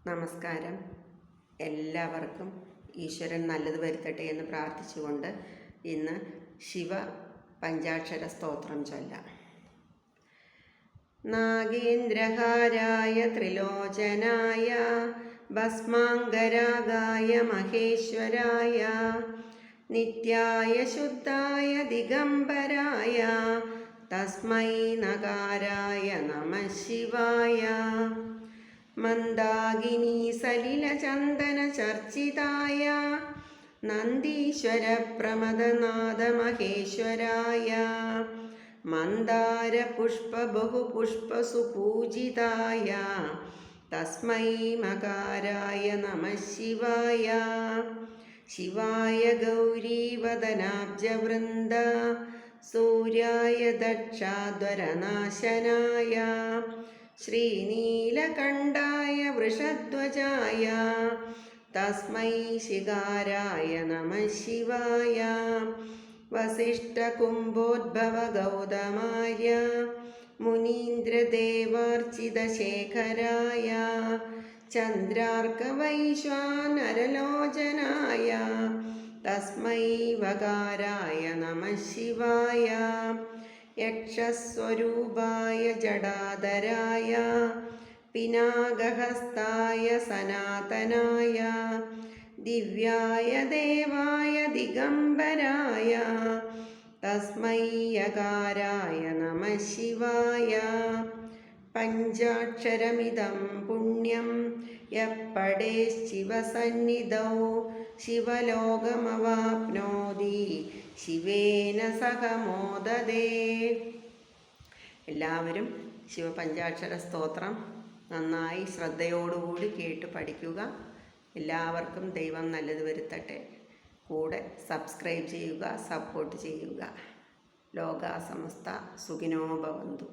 നമസ്കാരം. എല്ലാവർക്കും ഈശ്വരൻ നല്ലത് വരുത്തട്ടെ എന്ന് പ്രാർത്ഥിച്ചുകൊണ്ട് ഇന്ന് ശിവ പഞ്ചാക്ഷര സ്തോത്രം ചൊല്ലാം. നാഗേന്ദ്രഹാരായ ത്രിലോചനായ ഭസ്മാംഗരാഗായ മഹേശ്വരായ നിത്യായ ശുദ്ധായ ദിഗംബരായ തസ്മൈ നകാരായ നമഃ ശിവായ. മന്ദാകിനി സലിലചന്ദന ചർച്ചിതായ നന്ദീശ്വര പ്രമദനാഥ മഹേശ്വരായ മന്ദാര പുഷ്പ ബഹുപുഷ്പ സുപൂജിതായ തസ്മൈ മകാരായ നമഃ ശിവായ. ശിവായ ഗൗരീവദനാബ്ജവൃന്ദ സൂര്യായ ദക്ഷാധ്വരനാശനായ ശ്രീനീലകണ്ഠായ വൃഷധ്വജായ തസ്മൈ ശിഖാരായ നമഃ ശിവായ. വസിഷ്ഠകുംഭോദ്ഭവ ഗൗതമാര്യ മുനീന്ദ്രദേവാർച്ചിതശേഖരായ ചന്ദ്രാർക്കവൈശ്വാനരലോചനായ തസ്മൈ വകാരായ നമഃ ശിവായ. യക്ഷസ്വരൂപായ ജടാധരായ പിനാകഹസ്തായ സനാതനായ ദിവ്യായ ദേവായ ദിഗംബരായ തസ്മൈ യകാരായ നമഃ ശിവായ. പഞ്ചാക്ഷരമിദം പുണ്യം യപ്പടേശിവസന്നിധൗ ശിവലോകമവാപ്നോതി ശിവേന സഹ മോദതേ. എല്ലാവരും ശിവപഞ്ചാക്ഷര സ്തോത്രം നന്നായി ശ്രദ്ധയോടുകൂടി കേട്ട് പഠിക്കുക. എല്ലാവർക്കും ദൈവം നല്ലത് വരുത്തട്ടെ. കൂടെ സബ്സ്ക്രൈബ് ചെയ്യുക, സപ്പോർട്ട് ചെയ്യുക. ലോകാ സമസ്ത സുഖിനോ ഭവന്തു.